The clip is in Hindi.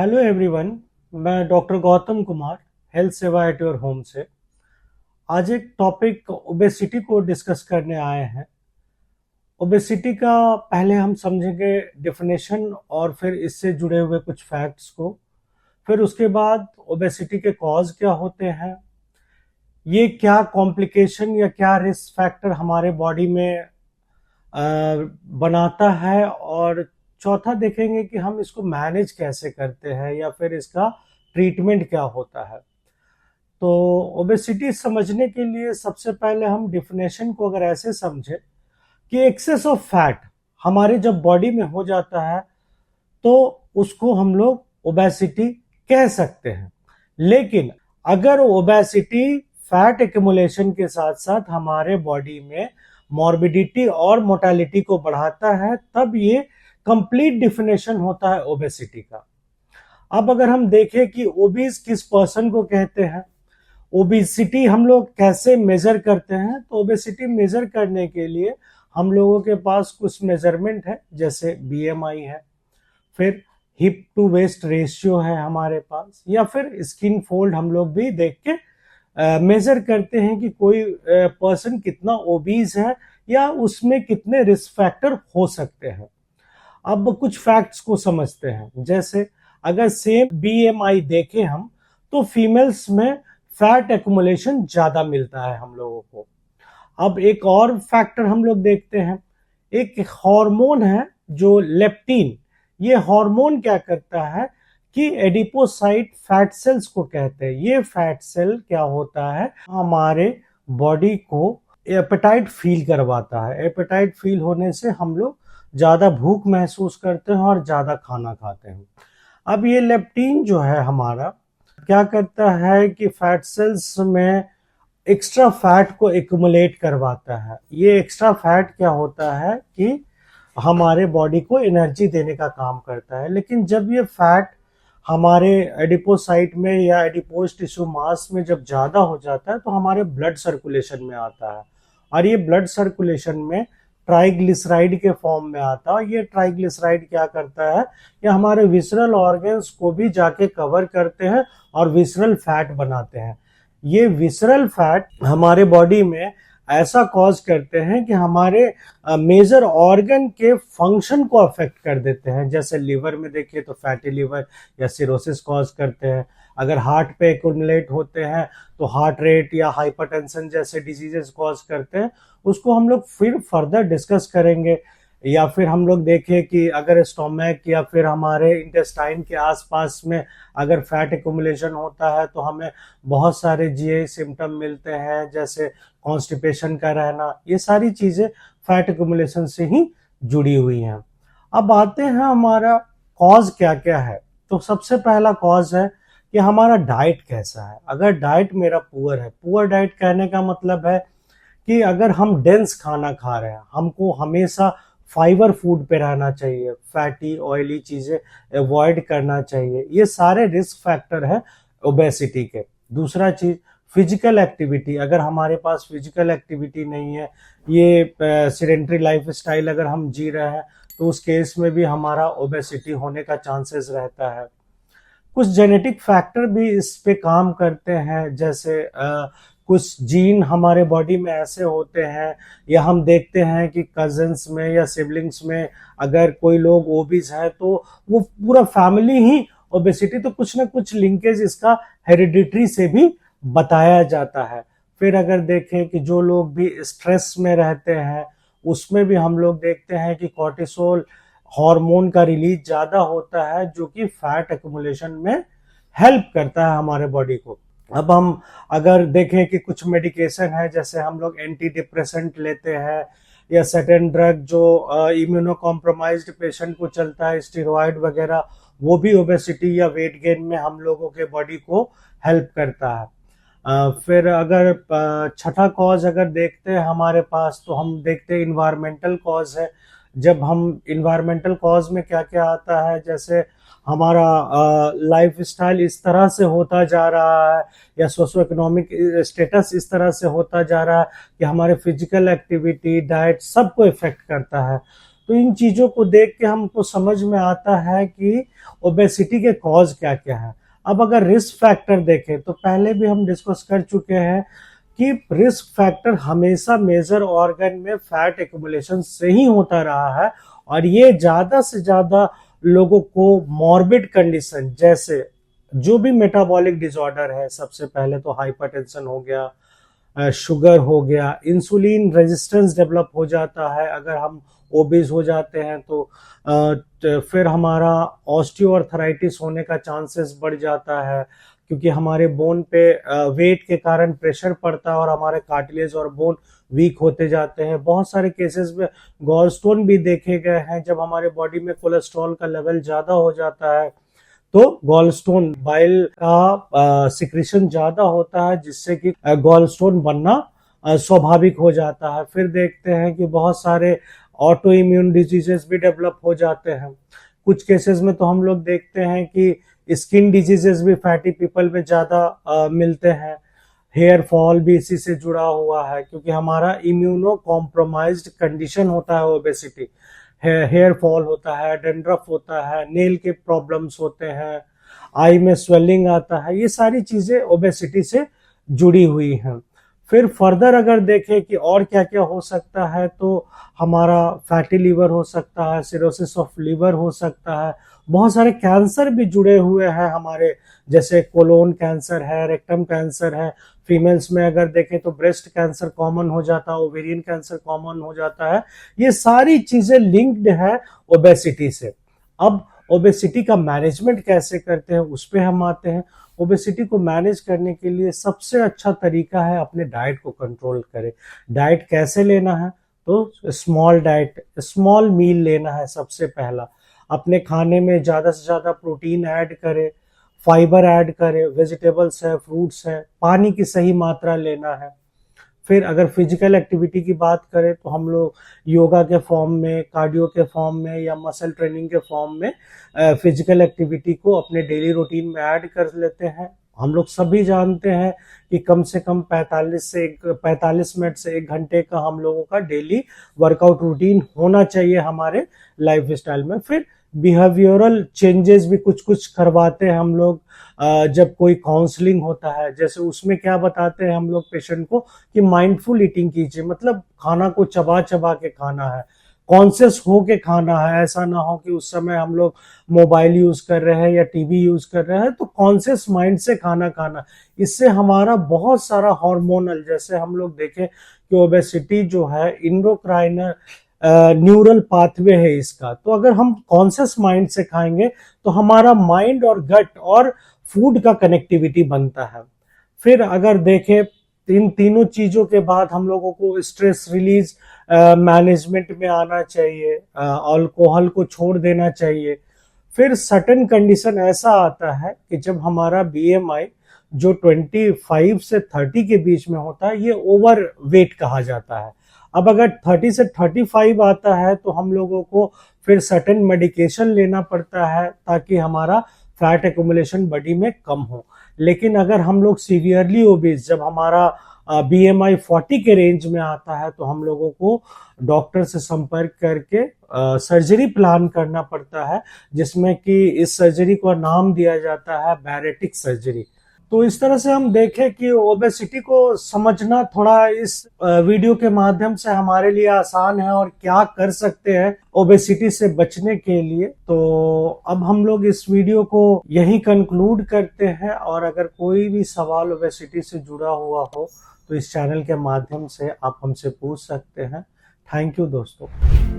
Hello everyone. मैं डॉक्टर गौतम कुमार, हेल्थ सेवा एट योर होम से आज एक टॉपिक ओबेसिटी को डिस्कस करने आए हैं। ओबेसिटी का पहले हम समझेंगे डेफिनेशन और फिर इससे जुड़े हुए कुछ फैक्ट्स को। फिर उसके बाद ओबेसिटी के कॉज क्या होते हैं, ये क्या कॉम्प्लिकेशन या क्या रिस्क फैक्टर हमारे बॉडी में बनाता है, और चौथा देखेंगे कि हम इसको मैनेज कैसे करते हैं या फिर इसका ट्रीटमेंट क्या होता है। तो ओबेसिटी समझने के लिए सबसे पहले हम डिफिनेशन को अगर ऐसे समझे कि एक्सेस ऑफ फैट हमारे जब बॉडी में हो जाता है तो उसको हम लोग ओबेसिटी कह सकते हैं। लेकिन अगर ओबेसिटी फैट एक्यूमुलेशन के साथ साथ हमारे बॉडी में मॉर्बिडिटी और मोर्टेलिटी को बढ़ाता है, तब ये कंप्लीट डिफिनेशन होता है ओबेसिटी का। अब अगर हम देखें कि ओबीज किस पर्सन को कहते हैं, ओबेसिटी हम लोग कैसे मेजर करते हैं, तो ओबेसिटी मेजर करने के लिए हम लोगों के पास कुछ मेजरमेंट है, जैसे बीएमआई है, फिर हिप टू वेस्ट रेशियो है हमारे पास, या फिर स्किन फोल्ड हम लोग भी देख के मेजर करते हैं कि कोई पर्सन कितना ओबीज है या उसमें कितने रिस्क फैक्टर हो सकते हैं। अब कुछ फैक्ट्स को समझते हैं, जैसे अगर सेम बीएमआई देखें हम तो फीमेल्स में फैट एक्यूमुलेशन ज्यादा मिलता है हम लोगों को। अब एक और फैक्टर हम लोग देखते हैं, एक हार्मोन है जो लेप्टिन। ये हार्मोन क्या करता है कि एडिपोसाइट फैट सेल्स को कहते हैं। ये फैट सेल क्या होता है, हमारे बॉडी को एपेटाइट फील करवाता है। एपेटाइट फील होने से हम लोग ज्यादा भूख महसूस करते हैं और ज्यादा खाना खाते हैं। अब ये लेप्टिन जो है हमारा क्या करता है कि फैट सेल्स में एक्स्ट्रा फैट को एक्यूमुलेट करवाता है। ये एक्स्ट्रा फैट क्या होता है कि हमारे बॉडी को एनर्जी देने का काम करता है। लेकिन जब ये फैट हमारे एडिपोसाइट में या एडिपोज टिश्यू मास में जब ज्यादा हो जाता है तो हमारे ब्लड सर्कुलेशन में आता है, और ये ब्लड सर्कुलेशन में ट्राइग्लिसराइड के फॉर्म में आता है। ये ट्राइग्लिसराइड क्या करता है कि हमारे विसरल ऑर्गन्स को भी जाके कवर करते हैं और विसरल फैट बनाते हैं। ये विसरल फैट हमारे बॉडी में ऐसा कॉज करते हैं कि हमारे मेजर ऑर्गन के फंक्शन को अफेक्ट कर देते हैं। जैसे लिवर में देखिए तो फैटी लिवर या सिरोसिस कॉज करते हैं। अगर हार्ट पे एक्यूमुलेट होते हैं तो हार्ट रेट या हाइपरटेंशन जैसे डिजीजेस कॉज करते हैं। उसको हम लोग फिर फर्दर डिस्कस करेंगे। या फिर हम लोग देखें कि अगर स्टोमक या फिर हमारे इंटेस्टाइन के आसपास में अगर फैट एक्यूमुलेशन होता है तो हमें बहुत सारे जीआई सिम्टम मिलते हैं, जैसे कॉन्स्टिपेशन का रहना। ये सारी चीजें फैट एक्यूमुलेशन से ही जुड़ी हुई हैं। अब आते हैं हमारा कॉज क्या क्या है। तो सबसे पहला कॉज है कि हमारा डाइट कैसा है। अगर डाइट मेरा पुअर है, पुअर डाइट कहने का मतलब है कि अगर हम डेंस खाना खा रहे हैं, हमको हमेशा फाइबर फूड पे रहना चाहिए, फैटी ऑयली चीजें अवॉइड करना चाहिए। ये सारे रिस्क फैक्टर है ओबेसिटी के। दूसरा चीज फिजिकल एक्टिविटी। अगर हमारे पास फिजिकल एक्टिविटी नहीं है, ये सेडेंटरी लाइफ स्टाइल अगर हम जी रहे हैं, तो उस केस में भी हमारा ओबेसिटी होने का चांसेस रहता है। कुछ जेनेटिक फैक्टर भी इस पे काम करते हैं, जैसे कुछ जीन हमारे बॉडी में ऐसे होते हैं, या हम देखते हैं कि कजन्स में या सिबलिंग्स में अगर कोई लोग ओबीज है तो वो पूरा फैमिली ही ओबेसिटी, तो कुछ ना कुछ लिंकेज इसका हेरिडिटरी से भी बताया जाता है। फिर अगर देखें कि जो लोग भी स्ट्रेस में रहते हैं, उसमें भी हम लोग देखते हैं कि कॉर्टिसोल हार्मोन का रिलीज ज्यादा होता है, जो कि फैट एक्यूमुलेशन में हेल्प करता है हमारे बॉडी को। अब हम अगर देखें कि कुछ मेडिकेशन है, जैसे हम लोग एंटी डिप्रेसेंट लेते हैं, या सर्टेन ड्रग जो इम्यूनो कॉम्प्रोमाइज्ड पेशेंट को चलता है, स्टेरॉइड वगैरह, वो भी ओबेसिटी या वेट गेन में हम लोगों के बॉडी को हेल्प करता है। फिर अगर छठा कॉज अगर देखते हैं हमारे पास, तो हम देखते हैं इन्वायरमेंटल कॉज है। जब हम इन्वायरमेंटल कॉज में क्या क्या आता है, जैसे हमारा लाइफ स्टाइल इस तरह से होता जा रहा है, या सोशो इकोनॉमिक स्टेटस इस तरह से होता जा रहा है कि हमारे फिजिकल एक्टिविटी, डाइट सबको इफेक्ट करता है। तो इन चीज़ों को देख के हमको समझ में आता है कि ओबेसिटी के कॉज क्या क्या है। अब अगर रिस्क फैक्टर देखें तो पहले भी हम डिस्कस कर चुके हैं कि रिस्क फैक्टर हमेशा मेजर ऑर्गन में फैट एक्युमुलेशन से ही होता रहा है, और ये ज़्यादा से ज़्यादा लोगों को मॉर्बिड कंडीशन जैसे जो भी मेटाबॉलिक डिसऑर्डर है, सबसे पहले तो हाइपरटेंशन हो गया, शुगर हो गया, इंसुलिन रेजिस्टेंस डेवलप हो जाता है अगर हम ओबेस हो जाते हैं तो फिर हमारा ऑस्टियोआर्थराइटिस होने का चांसेस बढ़ जाता है, क्योंकि हमारे बोन पे वेट के कारण प्रेशर पड़ता है और हमारे कार्टिलेज और बोन वीक होते जाते हैं। बहुत सारे केसेस में गॉल स्टोन भी देखे गए हैं। जब हमारे बॉडी में कोलेस्ट्रॉल का लेवल ज्यादा हो जाता है तो गॉल स्टोन बाइल का सिक्रीशन ज्यादा होता है, जिससे कि गॉल स्टोन बनना स्वाभाविक हो जाता है। फिर देखते हैं कि बहुत सारे ऑटो इम्यून डिजीजेस भी डेवलप हो जाते हैं। कुछ केसेस में तो हम लोग देखते हैं कि स्किन डिजीजेस भी फैटी पीपल में ज्यादा मिलते हैं। हेयर फॉल भी इसी से जुड़ा हुआ है, क्योंकि हमारा इम्यूनो कॉम्प्रोमाइज्ड कंडीशन होता है ओबेसिटी। हेयर फॉल होता है, डेंड्रफ होता है, नेल के प्रॉब्लम्स होते हैं, आई में स्वेलिंग आता है। ये सारी चीजें ओबेसिटी से जुड़ी हुई हैं। फिर फर्दर अगर देखें कि और क्या क्या हो सकता है, तो हमारा फैटी लीवर हो सकता है, सिरोसिस ऑफ लीवर हो सकता है। बहुत सारे कैंसर भी जुड़े हुए हैं हमारे, जैसे कोलोन कैंसर है, रेक्टम कैंसर है। फीमेल्स में अगर देखें तो ब्रेस्ट कैंसर कॉमन हो जाता है, ओवेरियन कैंसर कॉमन हो जाता है। ये सारी चीजें लिंक्ड है ओबेसिटी से। अब ओबेसिटी का मैनेजमेंट कैसे करते हैं उस पे हम आते हैं। ओबेसिटी को मैनेज करने के लिए सबसे अच्छा तरीका है अपने डाइट को कंट्रोल करें। डाइट कैसे लेना है, तो स्मॉल डाइट, स्मॉल मील लेना है सबसे पहला। अपने खाने में ज़्यादा से ज़्यादा प्रोटीन ऐड करें, फाइबर ऐड करें, वेजिटेबल्स है, फ्रूट्स है, पानी की सही मात्रा लेना है। फिर अगर फिजिकल एक्टिविटी की बात करें तो हम लोग योगा के फॉर्म में, कार्डियो के फॉर्म में या मसल ट्रेनिंग के फॉर्म में फिजिकल एक्टिविटी को अपने डेली रूटीन में ऐड कर लेते हैं। हम लोग सभी जानते हैं कि कम से कम 45 मिनट से 1 घंटे का हम लोगों का डेली वर्कआउट रूटीन होना चाहिए हमारे लाइफ स्टाइल में। फिर बिहेवियरल चेंजेस भी कुछ कुछ करवाते हैं हम लोग। जब कोई काउंसलिंग होता है, जैसे उसमें क्या बताते हैं हम लोग पेशेंट को कि माइंडफुल ईटिंग कीजिए, मतलब खाना को चबा चबा के खाना है, कॉन्शियस हो के खाना है। ऐसा ना हो कि उस समय हम लोग मोबाइल यूज कर रहे हैं या टीवी यूज कर रहे हैं, तो कॉन्शियस माइंड से खाना खाना। इससे हमारा बहुत सारा हार्मोनल, जैसे हम लोग देखें कि ओबेसिटी जो है इंडोक्राइनल न्यूरल पाथवे है इसका। तो अगर हम कॉन्शियस माइंड से खाएंगे तो हमारा माइंड और गट और फूड का कनेक्टिविटी बनता है। फिर अगर देखें इन तीनों चीजों के बाद हम लोगों को स्ट्रेस रिलीज मैनेजमेंट में आना चाहिए, अल्कोहल को छोड़ देना चाहिए। फिर सर्टेन कंडीशन ऐसा आता है कि जब हमारा बीएमआई जो 25 से 30 के बीच में होता है, ये ओवर वेट कहा जाता है। अब अगर 30 से 35 आता है तो हम लोगों को फिर सर्टेन मेडिकेशन लेना पड़ता है ताकि हमारा फैट एक्युमुलेशन बॉडी में कम हो। लेकिन अगर हम लोग सीवियरली ओबेस, जब हमारा बीएमआई 40 के रेंज में आता है, तो हम लोगों को डॉक्टर से संपर्क करके सर्जरी प्लान करना पड़ता है, जिसमें कि इस सर्जरी को नाम दिया जाता है बैरेटिक सर्जरी। तो इस तरह से हम देखें कि ओबेसिटी को समझना थोड़ा इस वीडियो के माध्यम से हमारे लिए आसान है और क्या कर सकते हैं ओबेसिटी से बचने के लिए। तो अब हम लोग इस वीडियो को यही कंक्लूड करते हैं, और अगर कोई भी सवाल ओबेसिटी से जुड़ा हुआ हो तो इस चैनल के माध्यम से आप हमसे पूछ सकते हैं। थैंक यू दोस्तों।